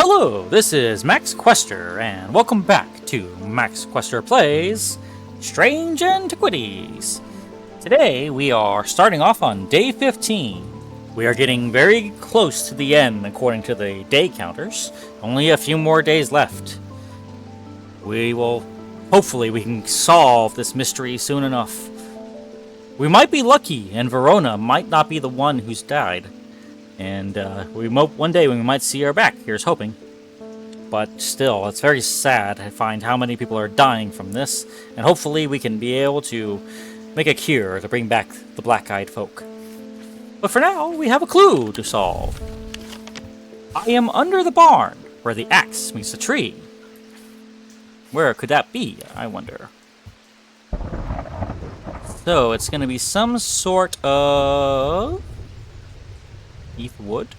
Hello, this is Max Quester, and welcome back to Max Quester Plays Strange Antiquities. Today we are starting off on day 15. We are getting very close to the end according to the day counters. Only a few more days left. Hopefully we can solve this mystery soon enough. We might be lucky, and Verona might not be the one who's died. And one day we might see her back. Here's hoping. But still, it's very sad to find how many people are dying from this, and hopefully we can be able to make a cure to bring back the black-eyed folk. But for now, we have a clue to solve. I am under the barn, where the axe meets the tree. Where could that be, I wonder? So, it's going to be some sort of heath wood.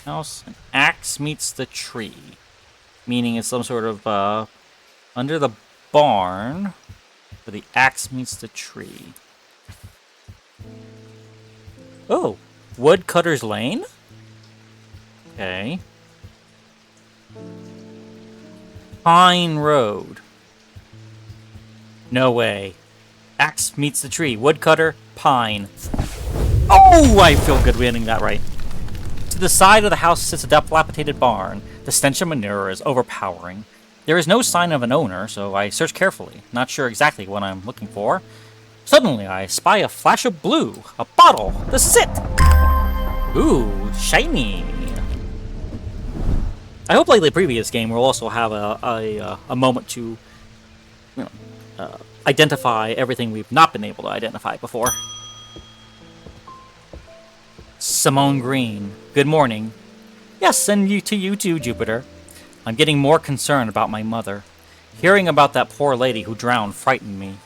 House. An axe meets the tree. Meaning it's some sort of, under the barn, where the axe meets the tree. Oh! Woodcutter's Lane? Okay. Pine Road. No way. Axe meets the tree. Woodcutter, pine. Oh! I feel good getting that right. To the side of the house sits a dilapidated barn. The stench of manure is overpowering. There is no sign of an owner, so I search carefully, not sure exactly what I'm looking for. Suddenly, I spy a flash of blue. A bottle! This is it! Ooh, shiny! I hope, like the previous game, we'll also have a moment to identify everything we've not been able to identify before. Simone Green. Good morning. Yes, and to you too, Jupiter. I'm getting more concerned about my mother. Hearing about that poor lady who drowned frightened me.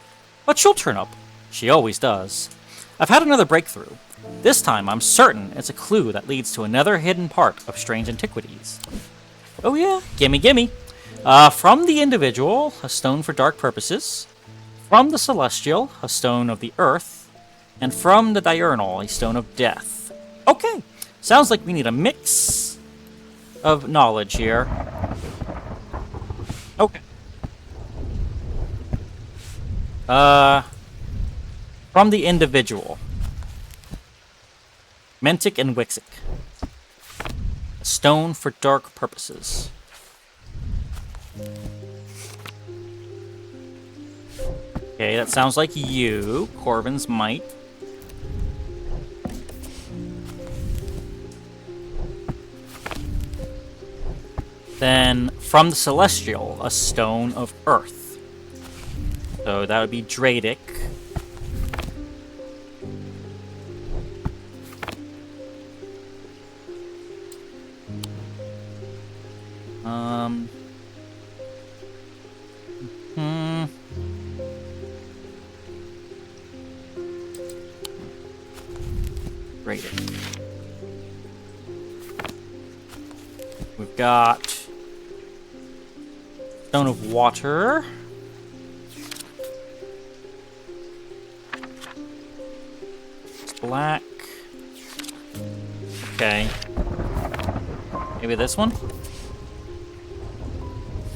But she'll turn up. She always does. I've had another breakthrough. This time, I'm certain it's a clue that leads to another hidden part of Strange Antiquities. Oh yeah, gimme. From the individual, a stone for dark purposes. From the celestial, a stone of the earth. And from the diurnal, a stone of death. Okay, sounds like we need a mix of knowledge here. Okay. From the individual. Mentic and Wixic. A stone for dark purposes. Okay, that sounds like you. Corvin's might. Then, from the Celestial, a stone of earth. So that would be Dradic. Dradic. We've got Stone of Water. It's black. Okay. Maybe this one?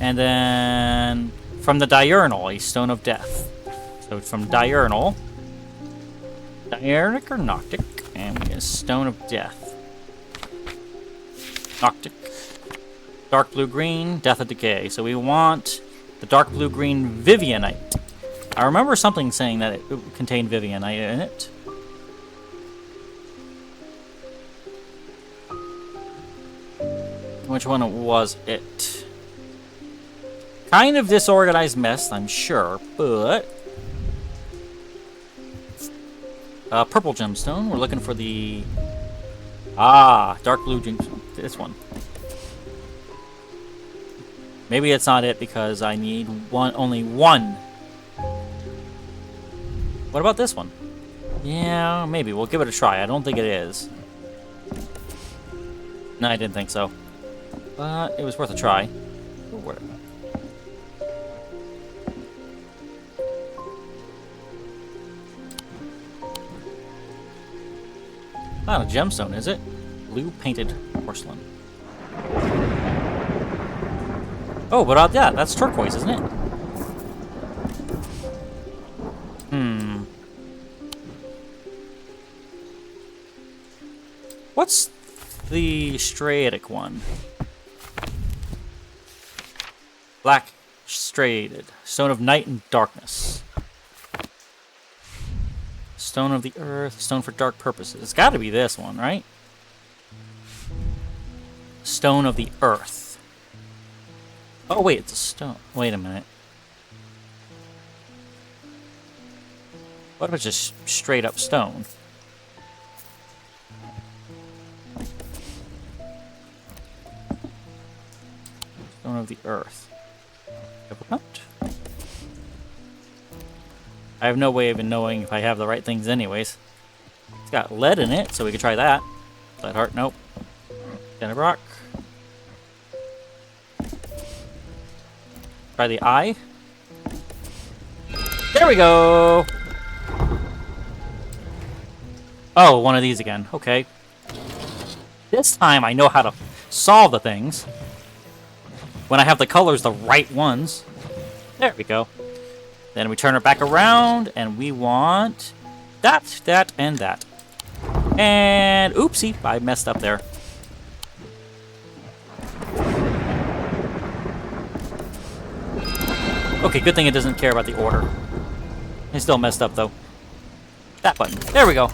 And then from the Diurnal, a Stone of Death. So from Diurnal. Diurnic or Noctic? And we get a Stone of Death. Noctic. Dark blue-green, Death of Decay. So we want the dark blue-green Vivianite. I remember something saying that it contained Vivianite in it. Which one was it? Kind of disorganized mess, I'm sure, but... purple gemstone. We're looking for the... dark blue gemstone. This one. Maybe it's not it because I need only one. What about this one? Yeah, maybe. We'll give it a try. I don't think it is. No, I didn't think so. But it was worth a try. Where? Not a gemstone, is it? Blue painted porcelain. Oh, but yeah, that's turquoise, isn't it? What's the striatic one? Black striated. Stone of night and darkness. Stone of the earth. Stone for dark purposes. It's got to be this one, right? Stone of the earth. Oh, wait, it's a stone. Wait a minute. What if it's just straight up stone? Stone of the earth. What? I have no way of knowing if I have the right things anyways. It's got lead in it, so we could try that. Lead heart, nope. Standard rock. Try the eye. There we go! Oh, one of these again. Okay. This time I know how to solve the things. When I have the colors the right ones. There we go. Then we turn it back around, and we want that, that, and that. And oopsie, I messed up there. Okay, good thing it doesn't care about the order. I still messed up, though. That button. There we go.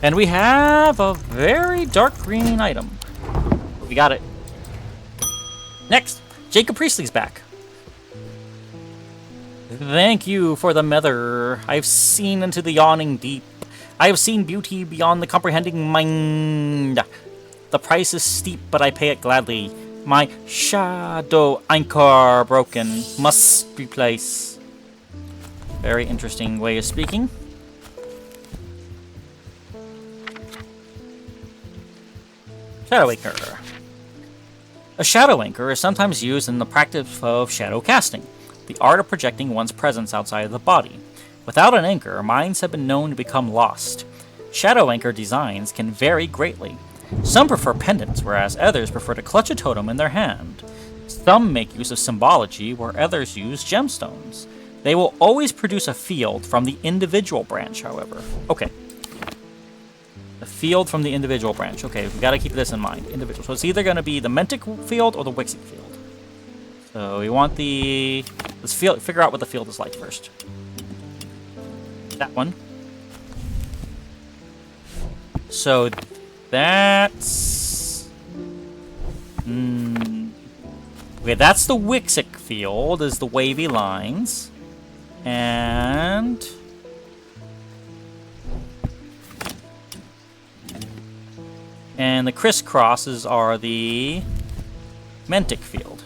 And we have a very dark green item. We got it. Next, Jacob Priestley's back. Thank you for the mether. I've seen into the yawning deep. I have seen beauty beyond the comprehending mind. The price is steep, but I pay it gladly. My shadow anchor broken must replace. Very interesting way of speaking. Shadow anchor. A shadow anchor is sometimes used in the practice of shadow casting, the art of projecting one's presence outside of the body. Without an anchor, minds have been known to become lost. Shadow anchor designs can vary greatly. Some prefer pendants, whereas others prefer to clutch a totem in their hand. Some make use of symbology, where others use gemstones. They will always produce a field from the individual branch, however. Okay. The field from the individual branch. Okay, we gotta keep this in mind. Individual. So it's either gonna be the Mentic field or the Wixie field. So we want the... Let's figure out what the field is like first. That one. So that's... Okay, that's the Wixic field, is the wavy lines. And... And the crisscrosses are the Mentic field.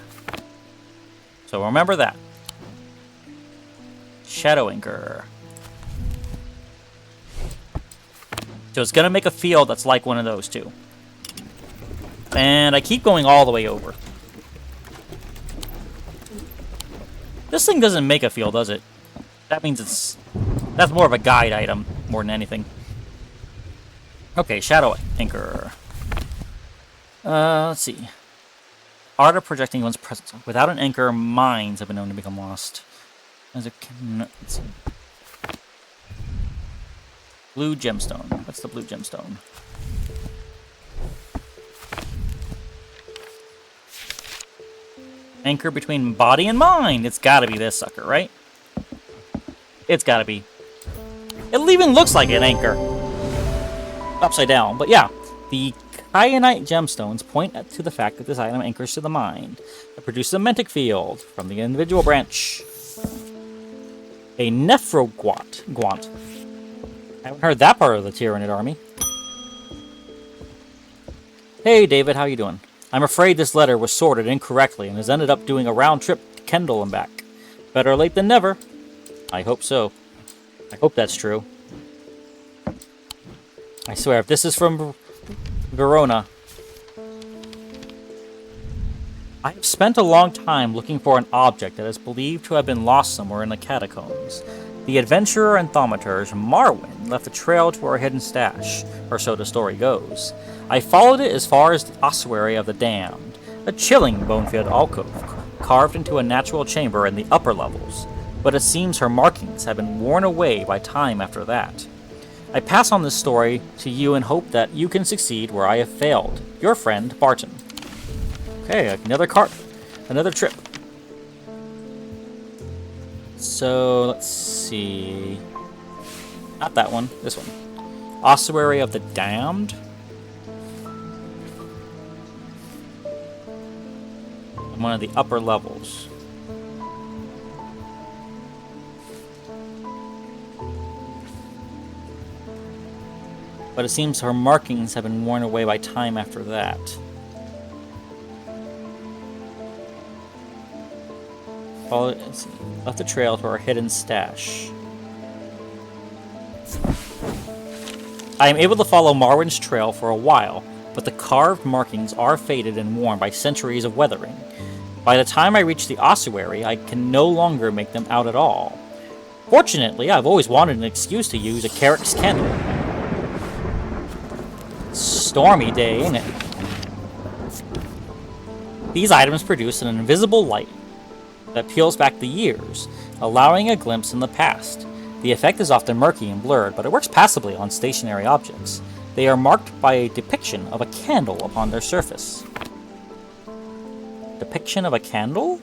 So remember that. Shadow anchor. So it's going to make a field that's like one of those two. And I keep going all the way over. This thing doesn't make a field, does it? That means it's... That's more of a guide item, more than anything. Okay, shadow anchor. Let's see. Art of projecting one's presence. Without an anchor, minds have been known to become lost. As a... Let's see. Blue gemstone. What's the blue gemstone? Anchor between body and mind. It's gotta be this sucker, right? It's gotta be. It even looks like an anchor. Upside down, but yeah. The kyanite gemstones point to the fact that this item anchors to the mind. It produces a mentic field from the individual branch. A nephrogaunt. I haven't heard that part of the Tyranid army. Hey, David, how you doing? I'm afraid this letter was sorted incorrectly and has ended up doing a round trip to Kendall and back. Better late than never. I hope so. I hope that's true. I swear, if this is from Verona... I have spent a long time looking for an object that is believed to have been lost somewhere in the catacombs. The adventurer and thaumaturge Marwyn left a trail to our hidden stash, or so the story goes. I followed it as far as the ossuary of the damned. A chilling bone-filled alcove carved into a natural chamber in the upper levels, but it seems her markings have been worn away by time after that. I pass on this story to you in hope that you can succeed where I have failed. Your friend, Barton. Okay, another cart. Another trip. So, let's see. Not that one. This one. Ossuary of the Damned. On one of the upper levels. But it seems her markings have been worn away by time after that. Follow, left the trail to our hidden stash. I am able to follow Marwin's trail for a while, but the carved markings are faded and worn by centuries of weathering. By the time I reach the ossuary, I can no longer make them out at all. Fortunately, I've always wanted an excuse to use a Carrick's candle. Stormy day, ain't it? These items produce an invisible light that peels back the years, allowing a glimpse in the past. The effect is often murky and blurred, but it works passably on stationary objects. They are marked by a depiction of a candle upon their surface. Depiction of a candle?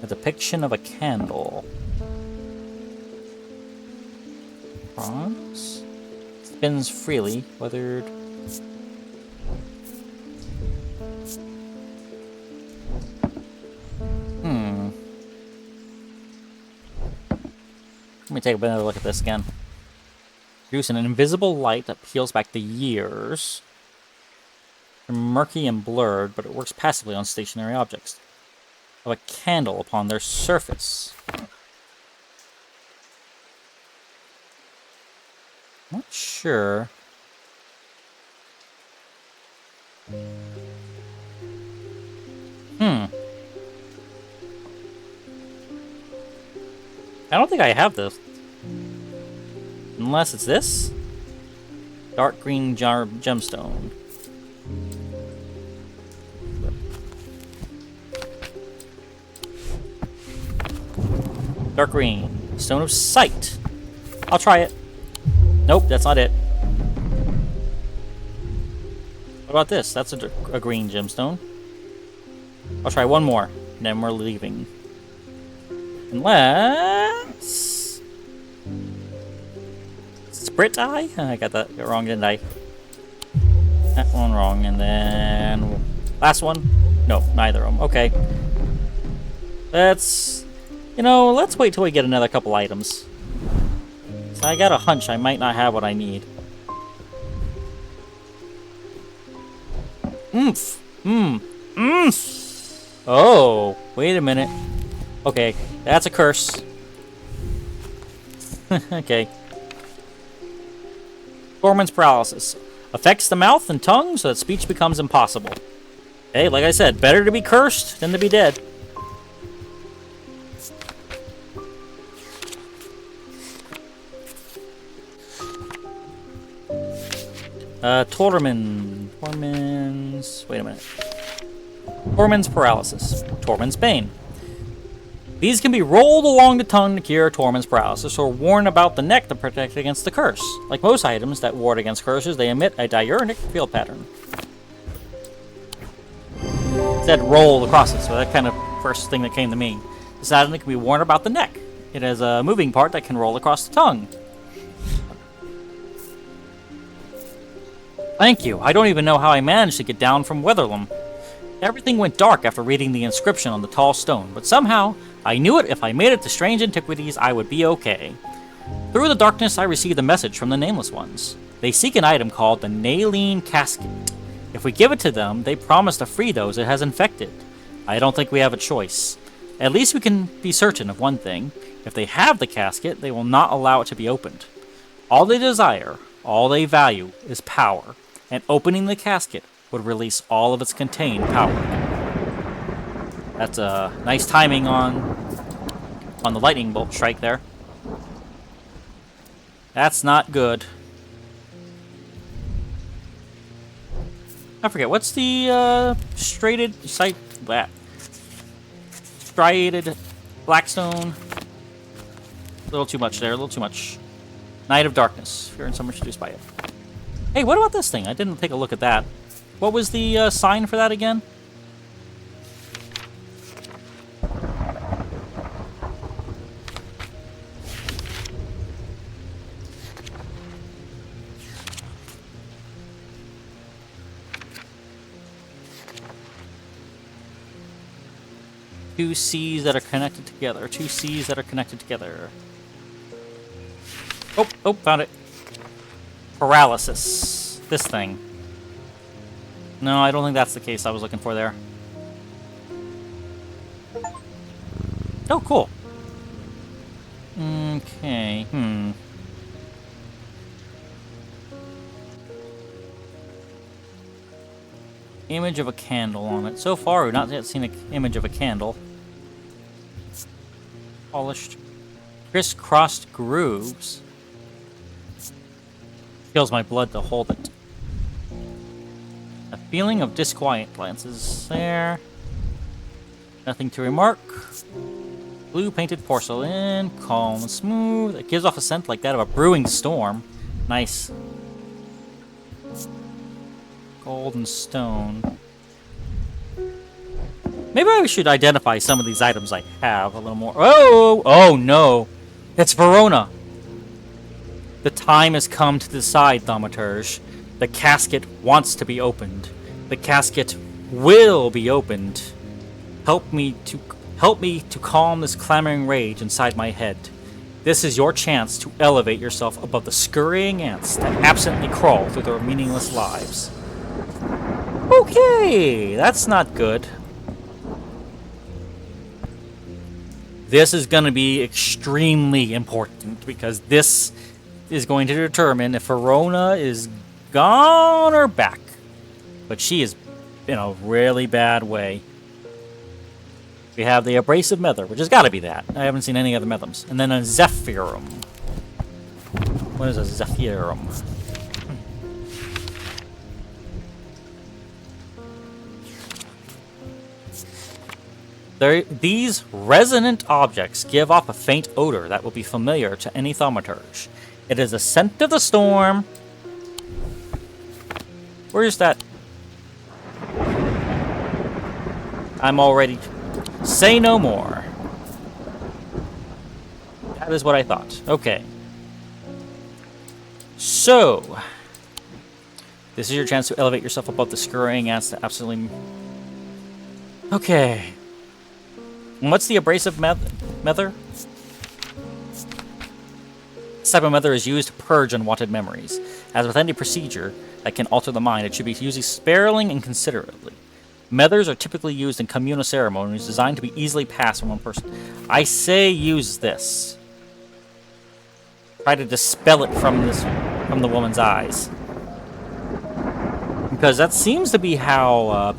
A depiction of a candle. Bronze? Spins freely, weathered. Let me take another look at this again. Produce an invisible light that peels back the years. They're murky and blurred, but it works passively on stationary objects. Of a candle upon their surface. Not sure. I don't think I have this. Unless it's this? Dark green gemstone. Dark green. Stone of Sight. I'll try it. Nope, that's not it. What about this? That's a green gemstone. I'll try one more, and then we're leaving. Unless... Sprit Eye? I got that wrong, didn't I? That one wrong, and then... Last one? No, neither of them. Okay. Let's... You know, let's wait till we get another couple items. So I got a hunch I might not have what I need. Oomph! Oh, wait a minute. Okay, that's a curse. Okay. Gorman's paralysis. Affects the mouth and tongue so that speech becomes impossible. Hey, like I said, better to be cursed than to be dead. Wait a minute. Tormund's paralysis. Tormund's bane. These can be rolled along the tongue to cure Tormund's paralysis, or worn about the neck to protect against the curse. Like most items that ward against curses, they emit a diurnal field pattern. It said roll across it, so that kind of first thing that came to me. This item can be worn about the neck. It has a moving part that can roll across the tongue. Thank you. I don't even know how I managed to get down from Weatherlam. Everything went dark after reading the inscription on the tall stone, but somehow, I knew it if I made it to strange antiquities, I would be okay. Through the darkness, I received a message from the Nameless Ones. They seek an item called the Naline Casket. If we give it to them, they promise to free those it has infected. I don't think we have a choice. At least we can be certain of one thing. If they have the casket, they will not allow it to be opened. All they desire, all they value, is power. And opening the casket would release all of its contained power. That's a nice timing on the lightning bolt strike there. That's not good. I forget, what's the, striated blackstone? A little too much there, a little too much. Night of Darkness. Fear and summer seduced by it. Hey, what about this thing? I didn't take a look at that. What was the sign for that again? Two C's that are connected together. Two C's that are connected together. Oh, found it. Paralysis. This thing. No, I don't think that's the case I was looking for there. Oh, cool. Okay, Image of a candle on it. So far, we've not yet seen an image of a candle. Polished. Crisscrossed grooves. Kills my blood to hold it. A feeling of disquiet glances there. Nothing to remark. Blue painted porcelain, calm and smooth. It gives off a scent like that of a brewing storm. Nice. Golden stone. Maybe I should identify some of these items I have a little more. Oh no. It's Verona. The time has come to decide, Thaumaturge. The casket wants to be opened. The casket will be opened. Help me to calm this clamoring rage inside my head. This is your chance to elevate yourself above the scurrying ants that absently crawl through their meaningless lives. Okay, that's not good. This is going to be extremely important because this is going to determine if Verona is gone or back. But she is in a really bad way. We have the Abrasive Mether, which has got to be that. I haven't seen any other Methyms. And then a Zephyrum. What is a Zephyrum? These resonant objects give off a faint odor that will be familiar to any thaumaturge. It is a scent of the storm. Where's that? I'm already... Say no more. That is what I thought. Okay. So... This is your chance to elevate yourself above the scurrying ants that absolutely... Okay. And what's the Abrasive Mether? This type of mether is used to purge unwanted memories. As with any procedure that can alter the mind, it should be used sparingly and considerately. Methers are typically used in communal ceremonies designed to be easily passed from one person. I say use this. Try to dispel it from the woman's eyes. Because that seems to be how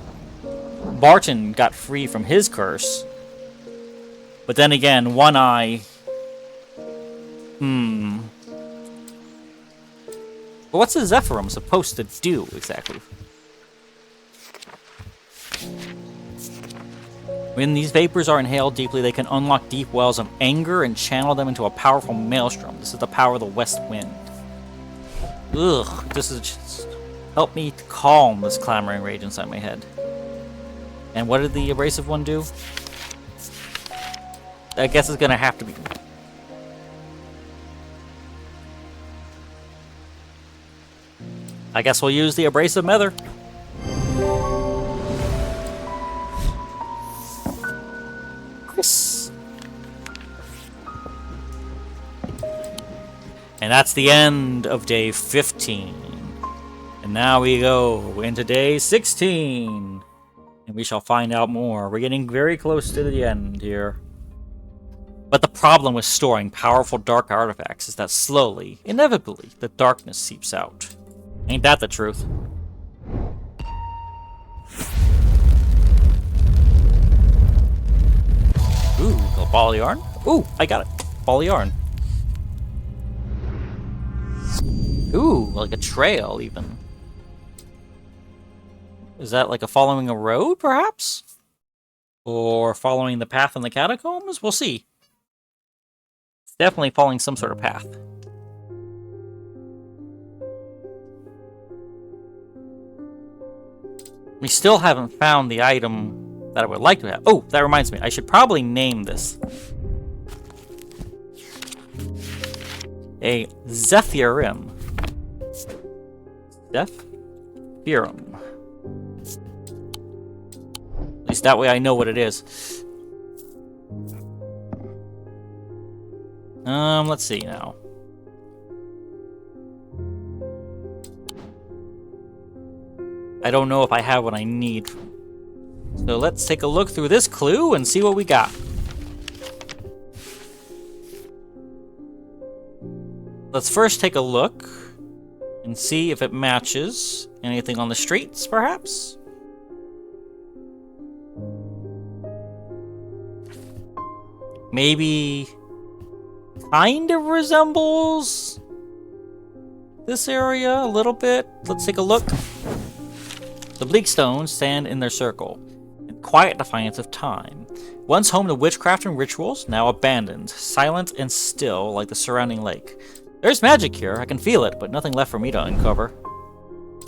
Barton got free from his curse. But then again, one eye... But what's the Zephyrum supposed to do, exactly? When these vapors are inhaled deeply, they can unlock deep wells of anger and channel them into a powerful maelstrom. This is the power of the west wind. Ugh, this is just... Help me to calm this clamoring rage inside my head. And what did the abrasive one do? I guess it's gonna have to be... I guess we'll use the Abrasive Mether. Chris. And that's the end of day 15. And now we go into day 16. And we shall find out more. We're getting very close to the end here. But the problem with storing powerful dark artifacts is that slowly, inevitably, the darkness seeps out. Ain't that the truth? Ooh, a ball of yarn? Ooh, I got it. Ball of yarn. Ooh, like a trail, even. Is that like a following a road, perhaps? Or following the path in the catacombs? We'll see. It's definitely following some sort of path. We still haven't found the item that I would like to have. Oh, that reminds me. I should probably name this. A Zephyrim. Zephyrim. At least that way I know what it is. Let's see now. I don't know if I have what I need. So let's take a look through this clue and see what we got. Let's first take a look and see if it matches anything on the streets, perhaps? Maybe kind of resembles this area a little bit. Let's take a look. The bleak stones stand in their circle, in quiet defiance of time. Once home to witchcraft and rituals, now abandoned, silent and still like the surrounding lake. There's magic here, I can feel it, but nothing left for me to uncover.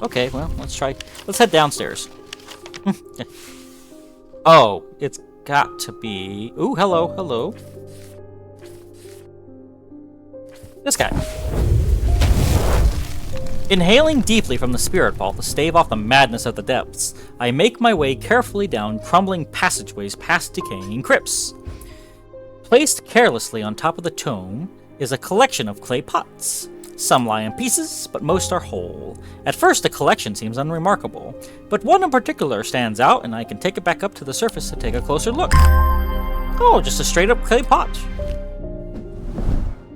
Okay, well, let's try. Let's head downstairs. Oh, it's got to be... Ooh, hello, hello. This guy. Inhaling deeply from the spirit vault to stave off the madness of the depths, I make my way carefully down crumbling passageways past decaying crypts. Placed carelessly on top of the tome is a collection of clay pots. Some lie in pieces, but most are whole. At first, the collection seems unremarkable, but one in particular stands out, and I can take it back up to the surface to take a closer look. Oh, just a straight-up clay pot.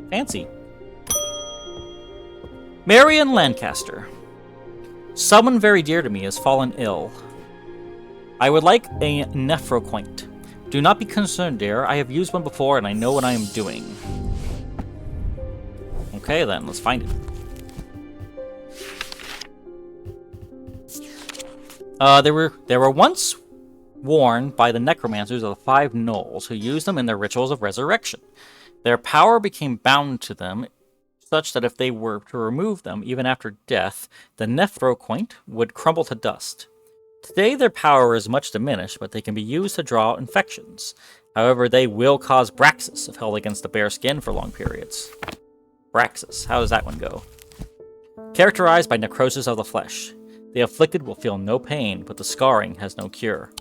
Fancy. Marion Lancaster. Someone very dear to me has fallen ill. I would like a nephroquint. Do not be concerned, dear. I have used one before and I know what I am doing. Okay then, let's find it. They were once worn by the necromancers of the Five Knolls, who used them in their rituals of resurrection. Their power became bound to them, such that if they were to remove them, even after death, the nephroquint would crumble to dust. Today their power is much diminished, but they can be used to draw out infections. However, they will cause Braxis if held against the bare skin for long periods. Braxis, how does that one go? Characterized by necrosis of the flesh. The afflicted will feel no pain, but the scarring has no cure.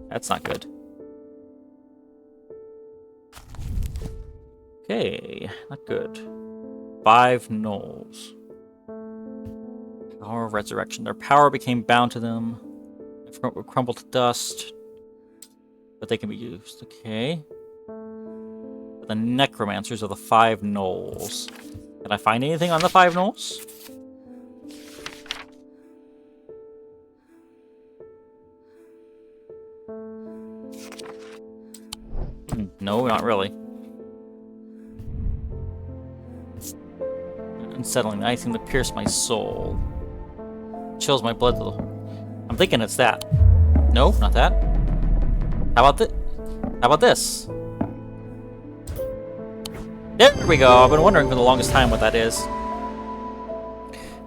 That's not good. Okay, not good. Five Knolls. Power of resurrection. Their power became bound to them. Would crumble to dust. But they can be used. Okay. The necromancers of the Five Knolls. Can I find anything on the Five Knolls? No, not really. Unsettling. I seem to pierce my soul. Chills my blood to the whole. I'm thinking it's that. No, not that. How about this? How about this? There we go. I've been wondering for the longest time what that is.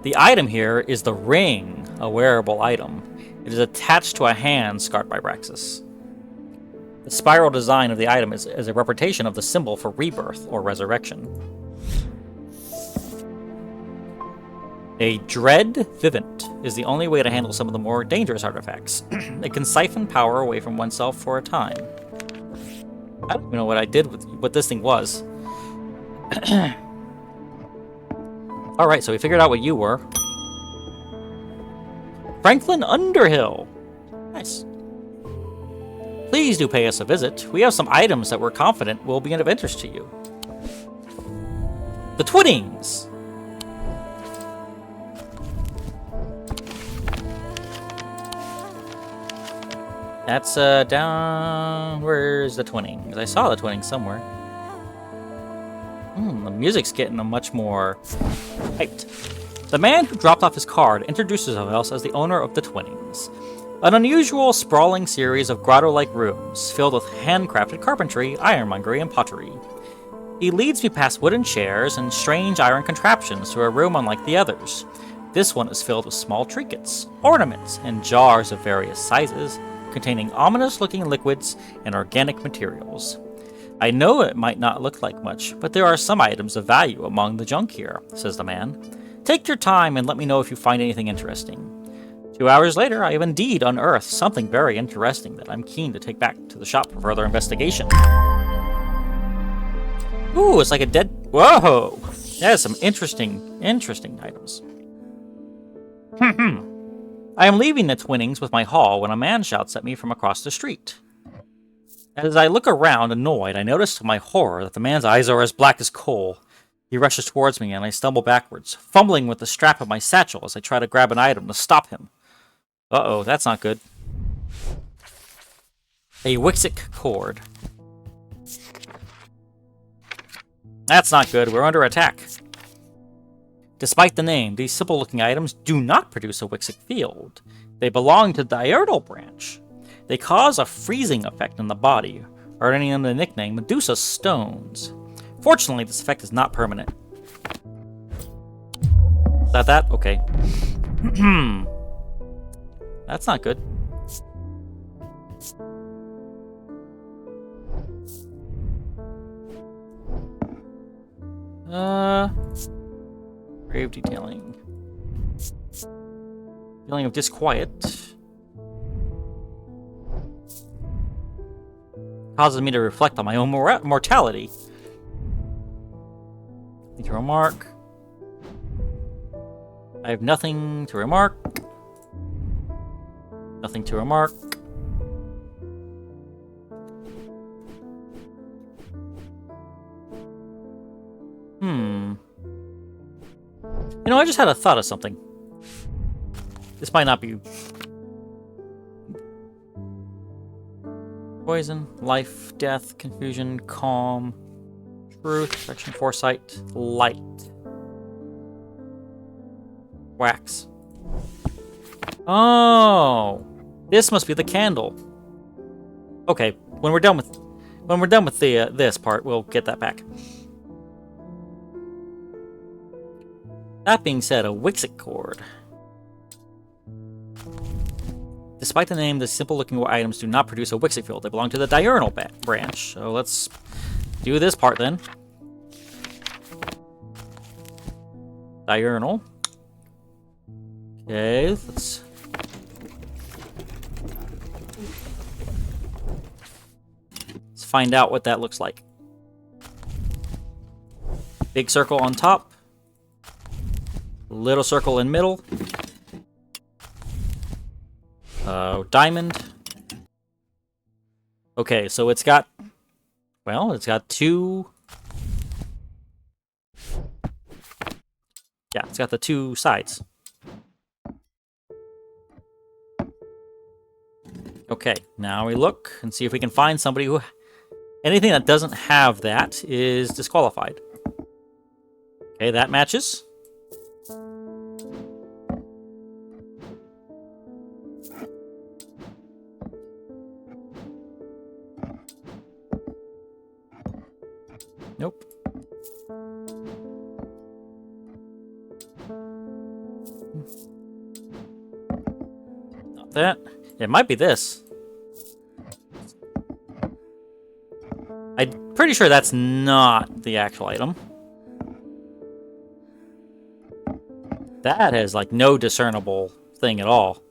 The item here is the ring, a wearable item. It is attached to a hand scarred by Braxis. The spiral design of the item is a representation of the symbol for rebirth or resurrection. A Dread Vivant is the only way to handle some of the more dangerous artifacts. It can siphon power away from oneself for a time. I don't even know what I did with what this thing was. Alright, so we figured out what you were. Franklin Underhill. Nice. Please do pay us a visit. We have some items that we're confident will be of interest to you. The Twinnings. That's down. Where's the Twinnings? I saw the Twinnings somewhere. the music's getting much more hyped. The man who dropped off his card introduces himself as the owner of the Twinnings, an unusual, sprawling series of grotto-like rooms filled with handcrafted carpentry, ironmongery, and pottery. He leads me past wooden chairs and strange iron contraptions to a room unlike the others. This one is filled with small trinkets, ornaments, and jars of various sizes, containing ominous-looking liquids and organic materials. I know it might not look like much, but there are some items of value among the junk here, says the man. Take your time and let me know if you find anything interesting. 2 hours later, I have indeed unearthed something very interesting that I'm keen to take back to the shop for further investigation. Ooh, it's like a dead... Whoa! That is some interesting items. I am leaving the Twinnings with my haul when a man shouts at me from across the street. As I look around, annoyed, I notice to my horror that the man's eyes are as black as coal. He rushes towards me and I stumble backwards, fumbling with the strap of my satchel as I try to grab an item to stop him. Uh-oh, that's not good. A Wixic cord. That's not good, we're under attack. Despite the name, these simple-looking items do not produce a Wixic field. They belong to the diurnal branch. They cause a freezing effect in the body, earning them the nickname Medusa Stones. Fortunately, this effect is not permanent. Is that? Okay. That's not good. Grave detailing. Feeling of disquiet. Causes me to reflect on my own mortality. Nothing to remark. I have nothing to remark. Nothing to remark. You know, I just had a thought of something. This might not be... Poison, life, death, confusion, calm, truth, affection, foresight, light. Wax. Oh! This must be the candle. Okay, when we're done with the this part, we'll get that back. That being said, a Wixic cord. Despite the name, the simple-looking items do not produce a Wixic field. They belong to the diurnal branch. So let's do this part then. Diurnal. Okay, let's... Let's find out what that looks like. Big circle on top. Little circle in middle. Diamond. Okay, so it's got... Well, it's got two... Yeah, it's got the two sides. Okay, now we look and see if we can find somebody who... Anything that doesn't have that is disqualified. Okay, that matches. Nope. Not that. It might be this. I'm pretty sure that's not the actual item. That has, like, no discernible thing at all.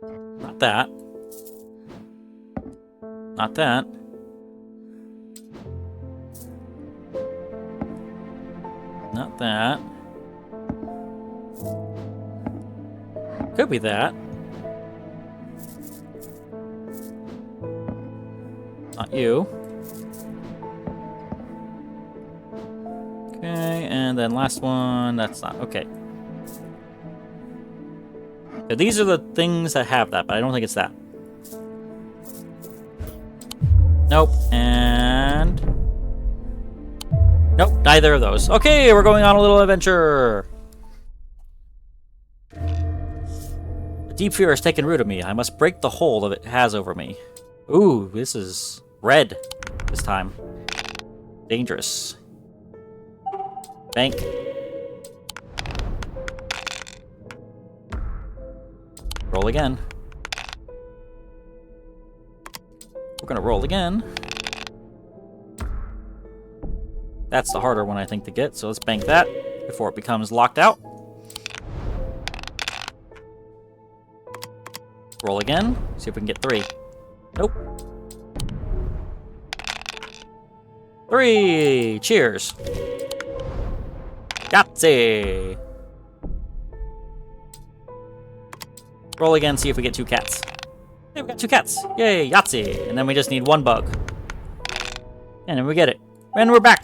Not that. Not that. Not that. Could be that. Not you. Okay, and then last one, that's not, okay. So these are the things that have that, but I don't think it's that. Nope, and... Nope, neither of those. Okay, we're going on a little adventure. A deep fear has taken root of me. I must break the hold it has over me. Ooh, this is red this time. Dangerous. Bank. Roll again. We're gonna roll again. That's the harder one, I think, to get, so let's bank that before it becomes locked out. Roll again. See if we can get 3. Nope. 3! Cheers! Yahtzee! Roll again, see if we get 2 cats. Hey, we got 2 cats! Yay, Yahtzee! And then we just need 1 bug. And then we get it. And we're back!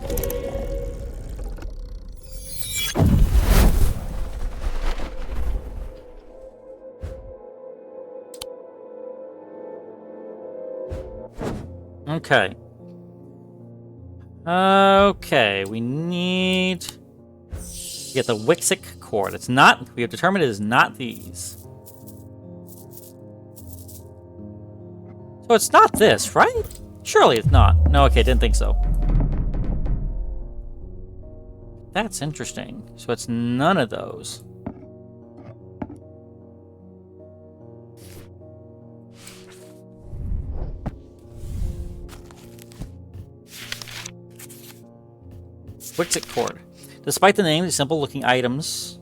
Okay. Okay, we need to get the Wixic cord. It's not, we have determined it is not these. So it's not this, right? Surely it's not. No, okay, didn't think so. That's interesting. So it's none of those. Wixic cord. Despite the name, these simple-looking items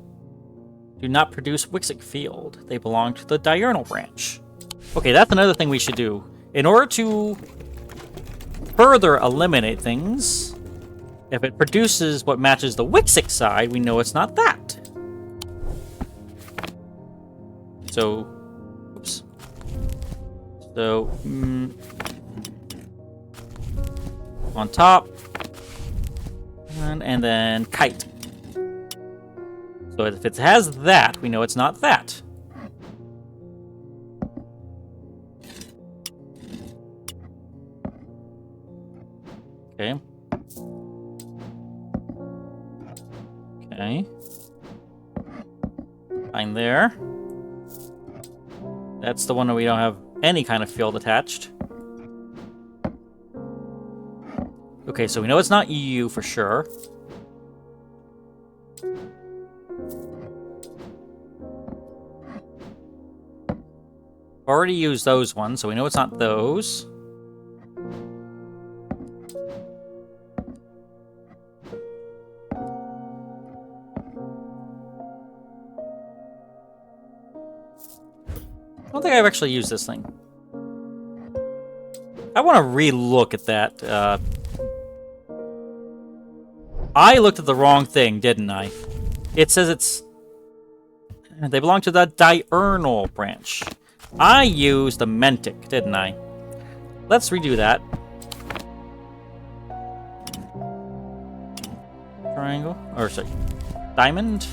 do not produce Wixic field. They belong to the diurnal branch. Okay, that's another thing we should do. In order to further eliminate things, if it produces what matches the Wixic side, we know it's not that. So, oops. So, on top. And then kite. So if it has that, we know it's not that. Okay. Okay. Fine there. That's the one that we don't have any kind of field attached. Okay, so we know it's not EU for sure. Already used those ones, so we know it's not those. I don't think I've actually used this thing. I want to re-look at that. I looked at the wrong thing, didn't I? It says it's... They belong to the diurnal branch. I used the mentic, didn't I? Let's redo that. Triangle. Or, sorry. Diamond.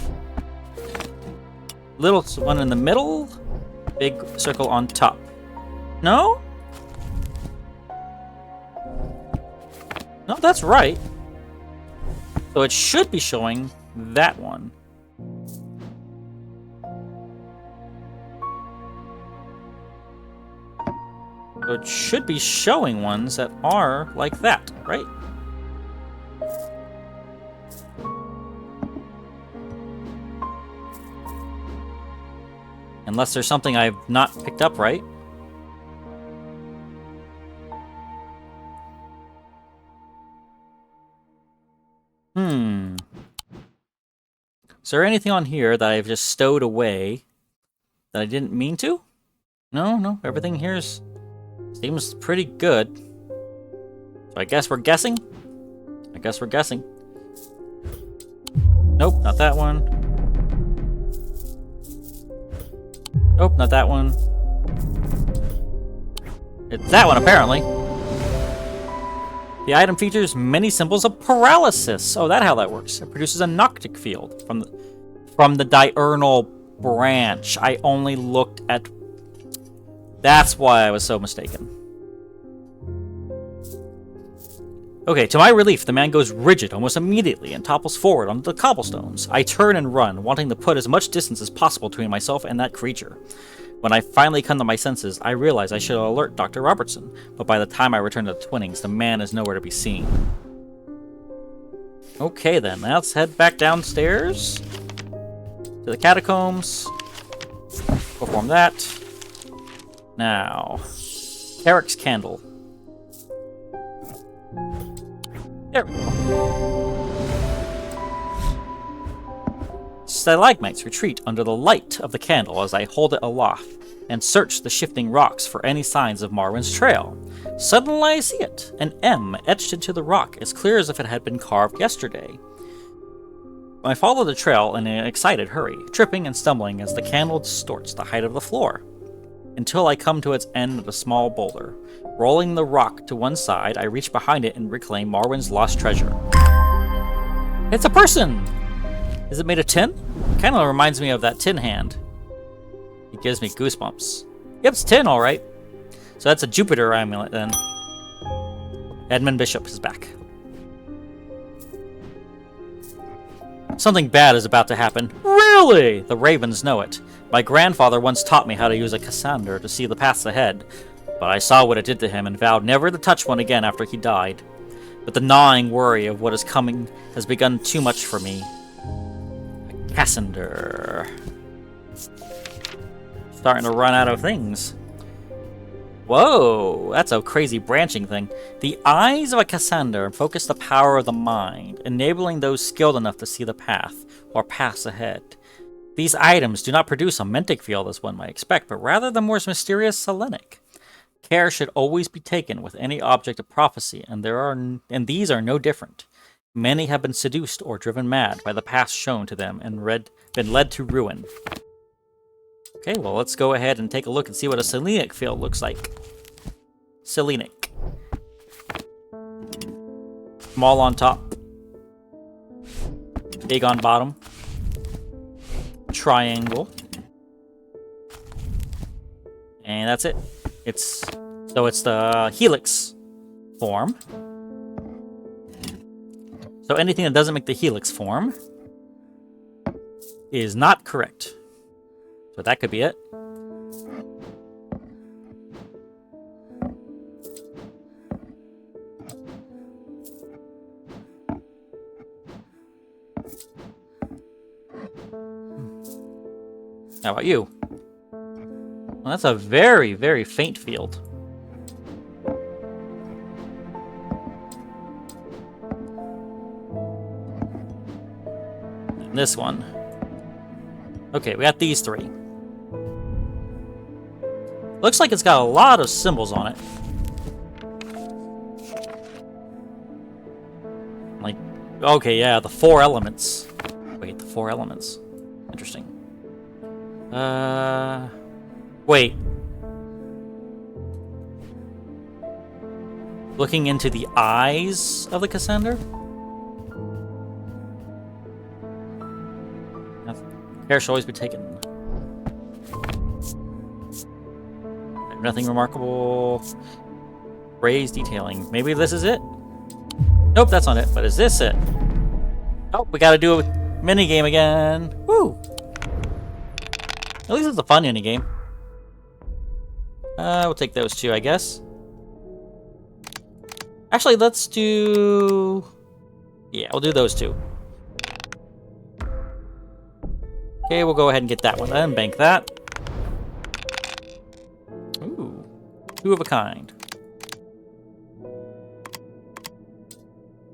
Little one in the middle. Big circle on top. No? No, that's right. So it should be showing that one. So it should be showing ones that are like that, right? Unless there's something I've not picked up right. Is there anything on here that I've just stowed away that I didn't mean to? No, everything here seems pretty good. So I guess we're guessing? Nope, not that one. Nope, not that one. It's that one, apparently. The item features many symbols of paralysis. Oh, that's how that works. It produces a noctic field from the diurnal branch. I only looked at... That's why I was so mistaken. Okay, to my relief, the man goes rigid almost immediately and topples forward onto the cobblestones. I turn and run, wanting to put as much distance as possible between myself and that creature. When I finally come to my senses, I realize I should alert Dr. Robertson, but by the time I return to the Twinnings, the man is nowhere to be seen. Okay then, let's head back downstairs to the catacombs. Perform that. Now, Carrick's candle. There we go. Stalagmites retreat under the light of the candle as I hold it aloft and search the shifting rocks for any signs of Marwyn's trail. Suddenly I see it, an M etched into the rock as clear as if it had been carved yesterday. I follow the trail in an excited hurry, tripping and stumbling as the candle distorts the height of the floor, until I come to its end of a small boulder. Rolling the rock to one side, I reach behind it and reclaim Marwyn's lost treasure. It's a person! Is it made of tin? Kind of reminds me of that tin hand. It gives me goosebumps. Yep, it's tin, alright. So that's a Jupiter amulet then. Edmund Bishop is back. Something bad is about to happen. Really? The ravens know it. My grandfather once taught me how to use a Cassander to see the paths ahead, but I saw what it did to him and vowed never to touch one again after he died. But the gnawing worry of what is coming has begun too much for me. A Cassander. Starting to run out of things. Whoa, that's a crazy branching thing. The eyes of a Cassander focus the power of the mind, enabling those skilled enough to see the path, or paths ahead. These items do not produce a mentic field as one might expect, but rather the more mysterious selenic. Care should always be taken with any object of prophecy, and these are no different. Many have been seduced or driven mad by the paths shown to them and been led to ruin. Okay, well, let's go ahead and take a look and see what a selenic field looks like. Selenic. Small on top. Big on bottom. Triangle. And that's it. It's the helix form. So anything that doesn't make the helix form is not correct. So that could be it. How about you? Well, that's a very, very faint field. And this one. Okay, we got these three. Looks like it's got a lot of symbols on it. Like, okay, yeah, the 4 elements. Wait, the 4 elements. Interesting. Wait. Looking into the eyes of the Cassander? Care should always be taken. Nothing remarkable. Raised detailing. Maybe this is it? Nope, that's not it. But is this it? Oh, we gotta do a minigame again. Woo! At least it's a fun minigame. We'll take those two, I guess. Actually, let's do... Yeah, we'll do those two. Okay, we'll go ahead and get that one then. Bank that. Ooh. 2 of a kind.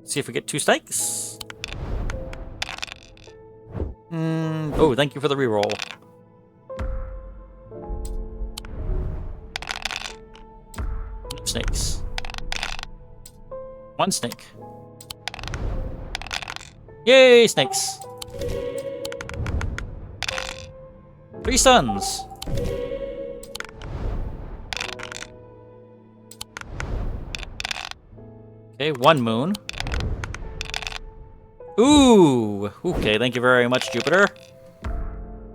See if we get 2 stakes. Oh, thank you for the reroll. Snakes. 1 snake. Yay, snakes. 3 suns. Okay, 1 moon. Ooh! Okay, thank you very much, Jupiter.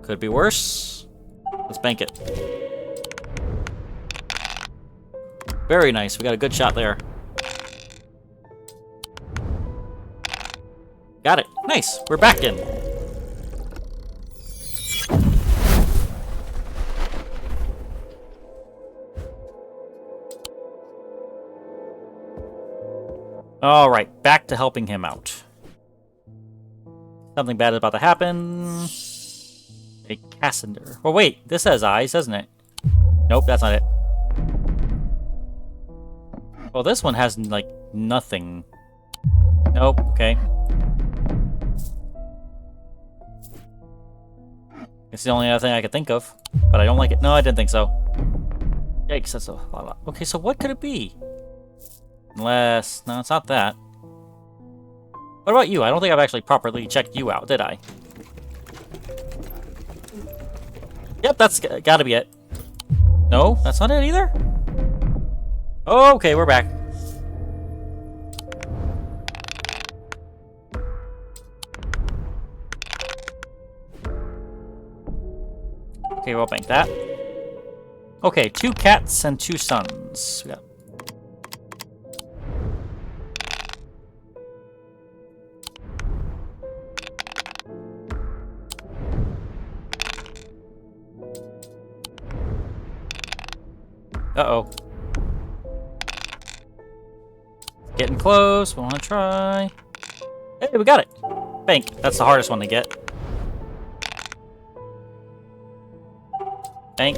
Could be worse. Let's bank it. Very nice, we got a good shot there. Got it. Nice. We're back in. Alright, back to helping him out. Something bad is about to happen. A Cassandra. Oh wait, this has eyes, doesn't it? Nope, that's not it. Well, this one has, like, nothing. Nope, okay. It's the only other thing I could think of. But I don't like it. No, I didn't think so. Yikes, that's a lot. Okay, so what could it be? Unless... No, it's not that. What about you? I don't think I've actually properly checked you out, did I? Yep, that's gotta be it. No, that's not it either? Oh, okay, we're back. Okay, we'll bank that. Okay, 2 cats and 2 sons. We got... Uh-oh. Getting close. We want to try. Hey, we got it. Bank. That's the hardest one to get. Bank.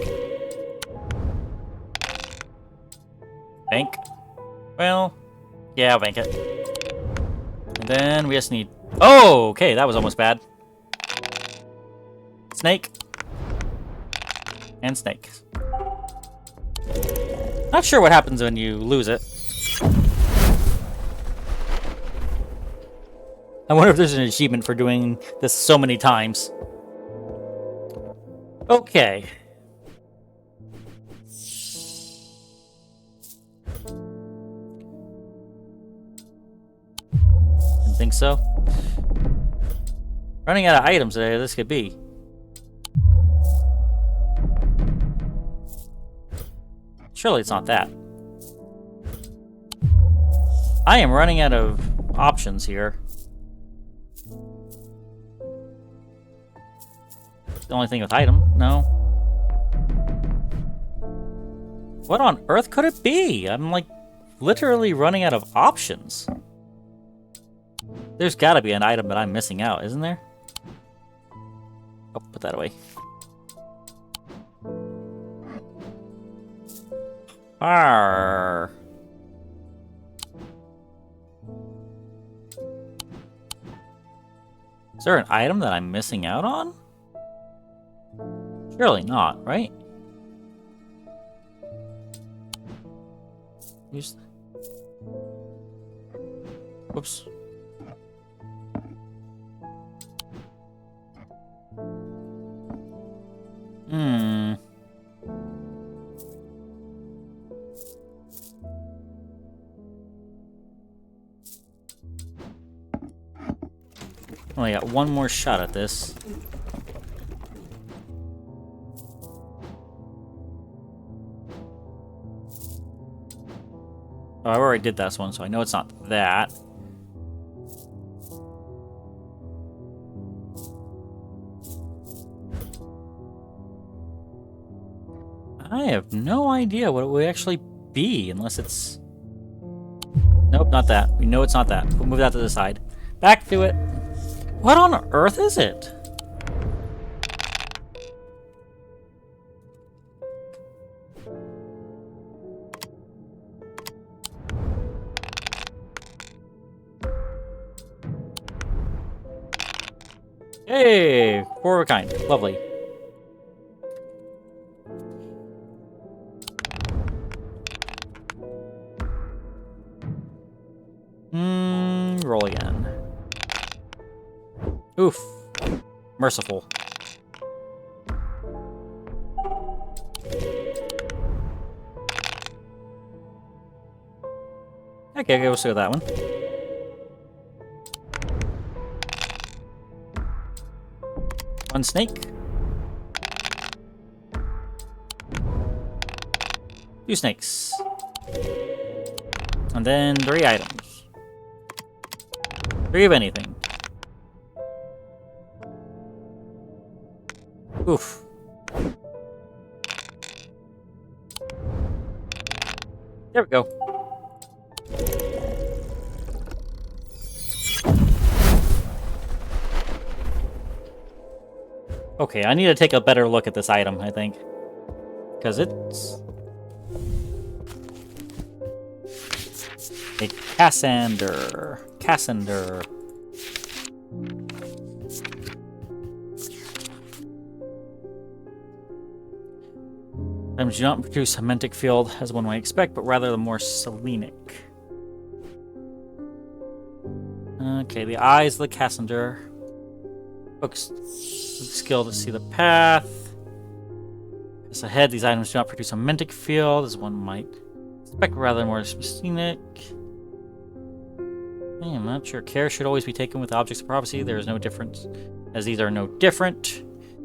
Bank. Well, yeah, I'll bank it. And then we just need... Oh, okay, that was almost bad. Snake. And snake. Not sure what happens when you lose it. I wonder if there's an achievement for doing this so many times. Okay. Didn't think so. Running out of items today, this could be. Surely it's not that. I am running out of options here. The only thing with item? No. What on earth could it be? I'm like literally running out of options. There's gotta be an item that I'm missing out, isn't there? Oh, put that away. Arr. Is there an item that I'm missing out on? Surely not, right? Use... Whoops. Only got one more shot at this. Oh, I already did this one, so I know it's not that. I have no idea what it would actually be, unless it's... Nope, not that. We know it's not that. We'll move that to the side. Back to it. What on earth is it? Hey, 4 of a kind. Lovely. Roll again. Oof. Merciful. Okay, we'll see that one. One snake. 2 snakes. And then 3 items. 3 of anything. Oof. There we go. Okay, I need to take a better look at this item, I think. Because it's... a Cassander. Cassander. Items do not produce a magnetic field as one might expect, but rather the more selenic. Okay, the eyes of the Cassander. Focus skill to see the path. As ahead, these items do not produce a magnetic field as one might expect, rather more scenic. I'm not sure. Care should always be taken with objects of prophecy. There is no difference, as these are no different.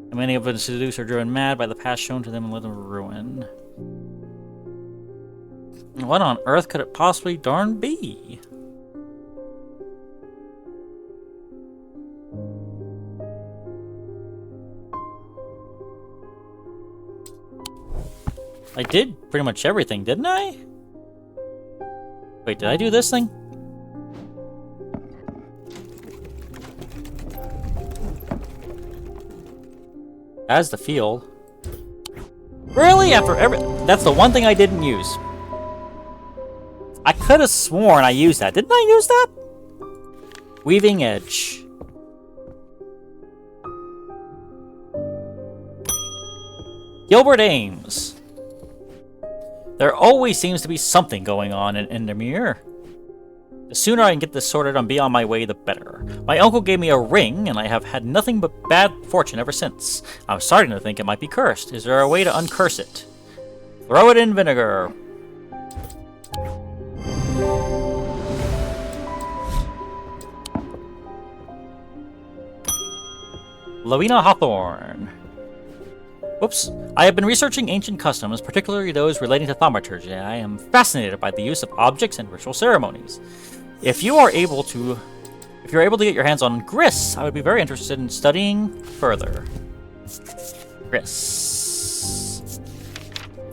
And many of them seduced are driven mad by the past shown to them and led them to ruin. What on earth could it possibly darn be? I did pretty much everything, didn't I? Wait, did I do this thing? As the field. Really? After every... That's the one thing I didn't use. I could have sworn I used that. Didn't I use that? Weaving edge. Gilbert Ames. There always seems to be something going on in Endermere. The sooner I can get this sorted and be on my way, the better. My uncle gave me a ring, and I have had nothing but bad fortune ever since. I'm starting to think it might be cursed. Is there a way to uncurse it? Throw it in vinegar. Lowena Hawthorne. Whoops. I have been researching ancient customs, particularly those relating to thaumaturgy. I am fascinated by the use of objects and ritual ceremonies. If you're able to get your hands on Gris, I would be very interested in studying further. Gris.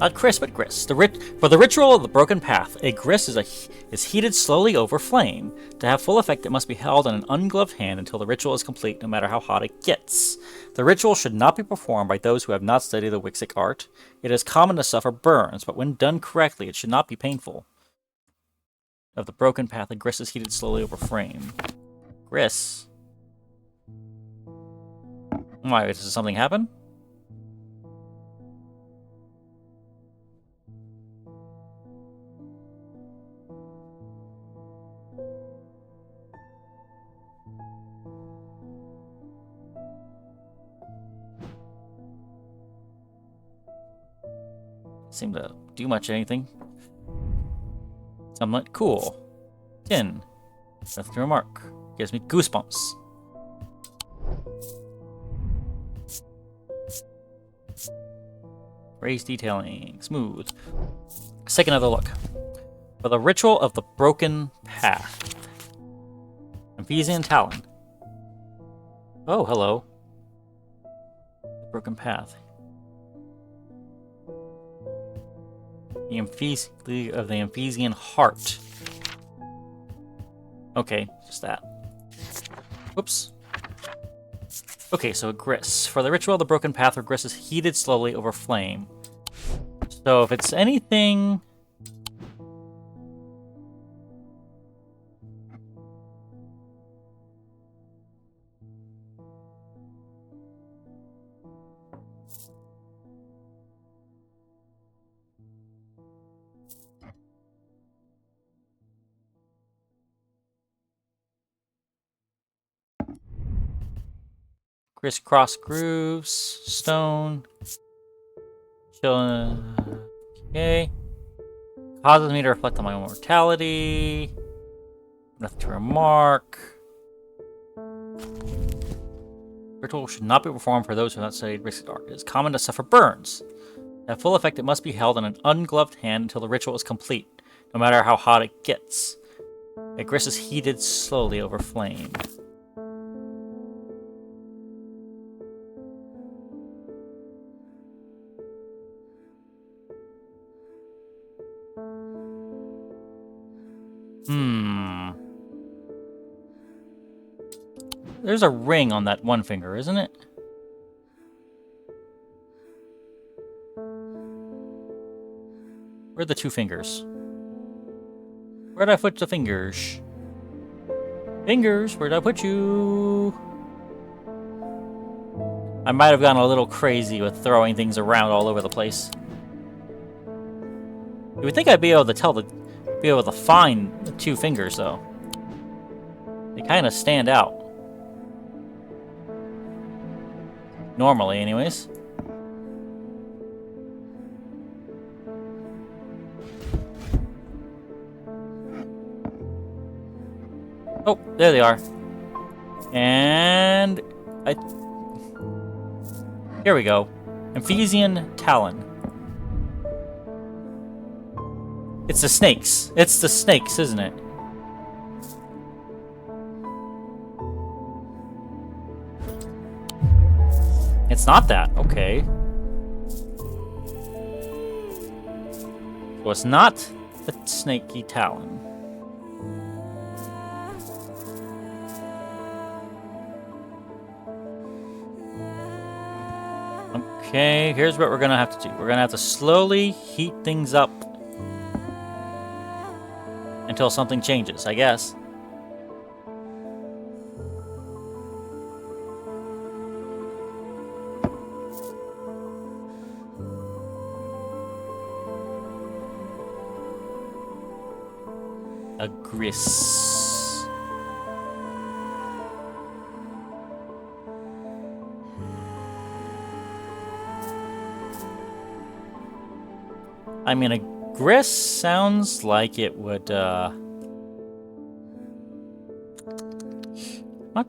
Not Chris, but Gris. For the ritual of the broken path, a Gris is heated slowly over flame. To have full effect, it must be held in an ungloved hand until the ritual is complete, no matter how hot it gets. The ritual should not be performed by those who have not studied the Wixic art. It is common to suffer burns, but when done correctly, it should not be painful. Of the broken path, a Gris is heated slowly over flame. Gris. Why, does something happen? Seem to do much anything. Somewhat cool. 10. Nothing to remark. Gives me goosebumps. Raise detailing. Smooth. Let's take another look. For the ritual of the broken path. Amphesian Talon. Oh, hello. The broken path. The Amphesian Heart. Okay, just that. Whoops. Okay, so Gris. For the ritual of the broken path, where Gris is heated slowly over flame. So if it's anything... Crisscross grooves, stone. Okay. Causes me to reflect on my own mortality. Nothing to remark. Ritual should not be performed for those who have not studied Wixic art. It is common to suffer burns. At full effect, it must be held in an ungloved hand until the ritual is complete, no matter how hot it gets. A Gris is heated slowly over flame. Hmm. There's a ring on that one finger, isn't it? Where are the two fingers? Where'd I put the fingers? Fingers, where'd I put you? I might have gone a little crazy with throwing things around all over the place. You would think I'd be able to find the two fingers, though. They kind of stand out. Normally, anyways. Oh, there they are. And here we go. Amphesian Talon. It's the snakes. It's the snakes, isn't it? It's not that. Okay. So it's not the snaky talon. Okay, here's what we're gonna have to do. We're gonna have to slowly heat things up until something changes, I guess. A gris. I mean, a gris sounds like it would, not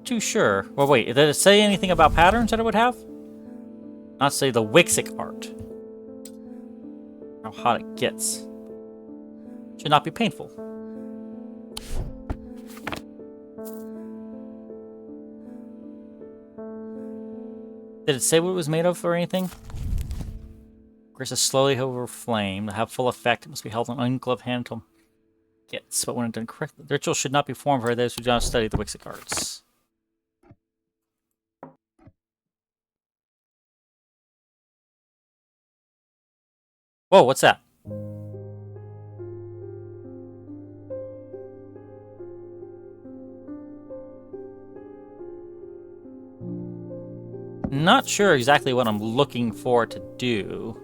too sure. Well, wait, did it say anything about patterns that it would have? Not say the Wixic art. How hot it gets. Should not be painful. Did it say what it was made of or anything? Gris is slowly over flame. To have full effect, it must be held in an ungloved hand until it gets. But when it done correctly, the ritual should not be formed for those who do not study the Wixic arts. Whoa, what's that? Not sure exactly what I'm looking for to do.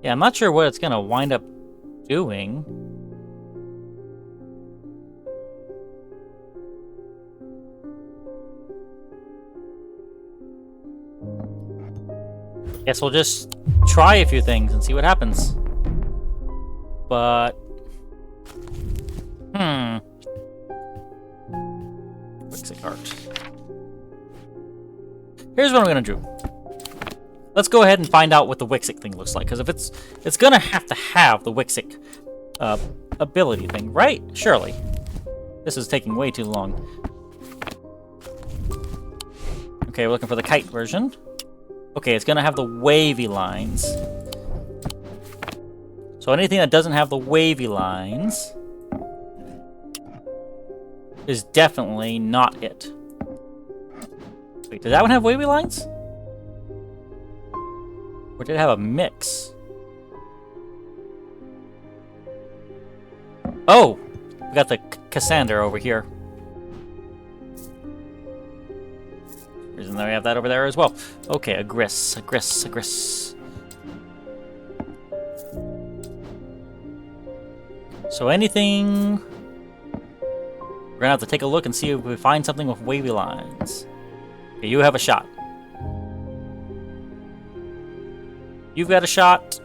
Yeah, I'm not sure what it's gonna wind up doing. Guess we'll just try a few things and see what happens. But... Wixic art. Here's what I'm gonna do. Let's go ahead and find out what the Wixic thing looks like, because if it's gonna have to have the Wixic ability thing, right? Surely. This is taking way too long. Okay, we're looking for the kite version. Okay, it's gonna have the wavy lines. So anything that doesn't have the wavy lines is definitely not it. Wait, did that one have wavy lines? Or did it have a mix? Oh! We got the Cassander over here. Reason that we have that over there as well. Okay, a gris, a gris, a gris. So anything... We're gonna have to take a look and see if we find something with wavy lines. Okay, you have a shot. You've got a shot.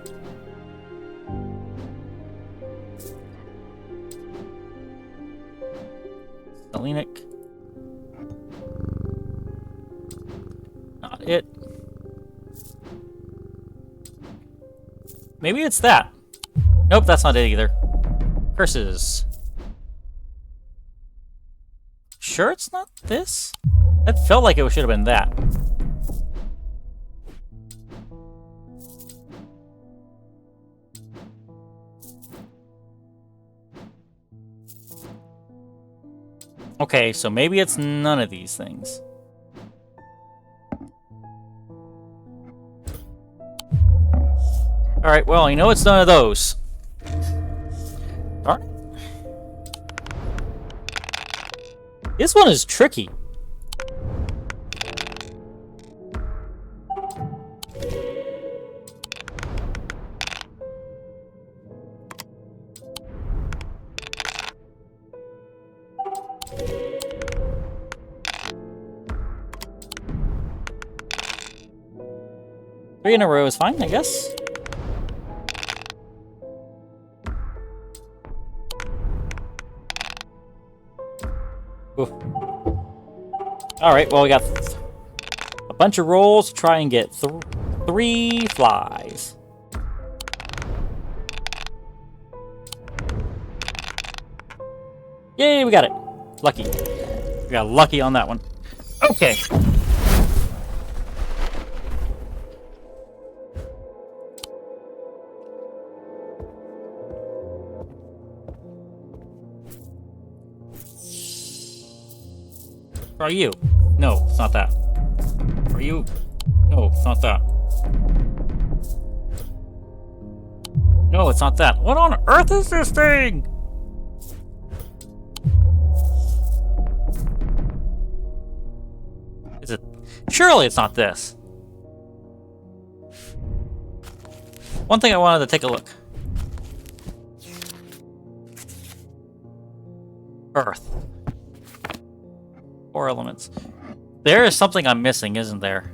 Galenic. Not it. Maybe it's that. Nope, that's not it either. Curses. Sure it's not this? That felt like it should have been that. Okay, so maybe it's none of these things. Alright, well, you know it's none of those. Darn it. This one is tricky. Three in a row is fine, I guess. Oof. Alright, well, we got a bunch of rolls to try and get 3 flies. Yay, we got it. Lucky. We got lucky on that one. Okay. Are you? No, it's not that. Are you? No, it's not that. No, it's not that. What on earth is this thing? Is it? Surely it's not this. One thing I wanted to take a look. Earth. 4 elements. There is something I'm missing, isn't there?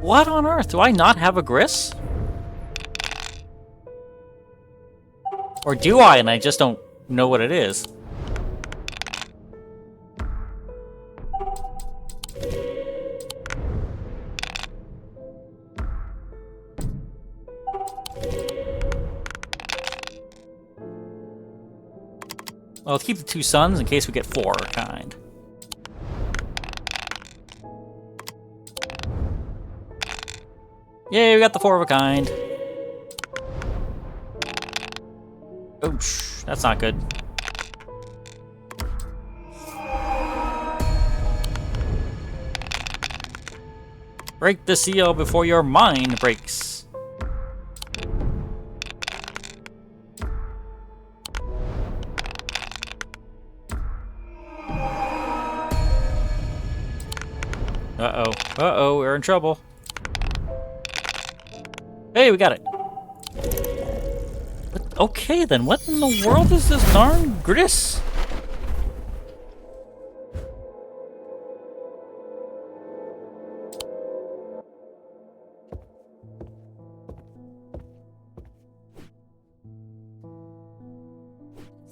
What on earth? Do I not have a Gris? Or do I, and I just don't know what it is? Well, let's keep the 2 suns in case we get 4 kind. Yay, we got the 4 of a kind. Oosh, that's not good. Break the seal before your mind breaks. Uh-oh. Uh-oh, we're in trouble. Hey, we got it. But, okay, then what in the world is this darn Gris?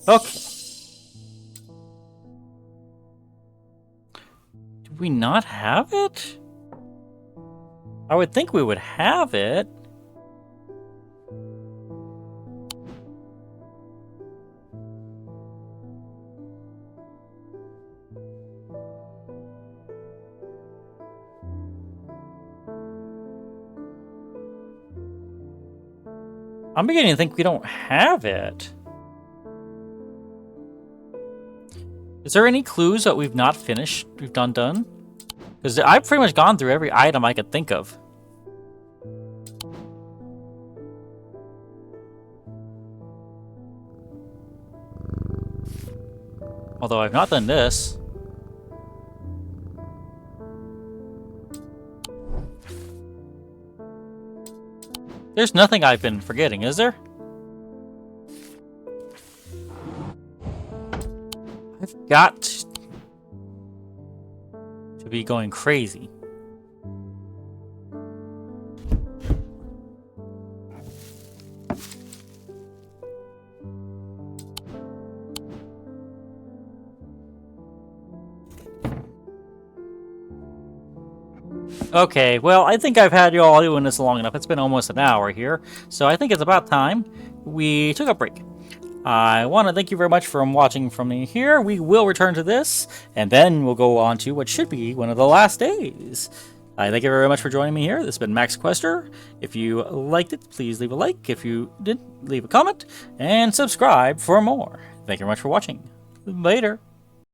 Okay. Do we not have it? I would think we would have it. I'm beginning to think we don't have it. Is there any clues that we've not finished? We've done? Because I've pretty much gone through every item I could think of. Although I've not done this. There's nothing I've been forgetting, is there? I've got to be going crazy. Okay, well, I think I've had you all doing this long enough. It's been almost an hour here, so I think it's about time we took a break. I want to thank you very much for watching from me here. We will return to this, and then we'll go on to what should be one of the last days. I thank you very much for joining me here. This has been Max Quester. If you liked it, please leave a like. If you didn't, leave a comment, and subscribe for more. Thank you very much for watching. Later.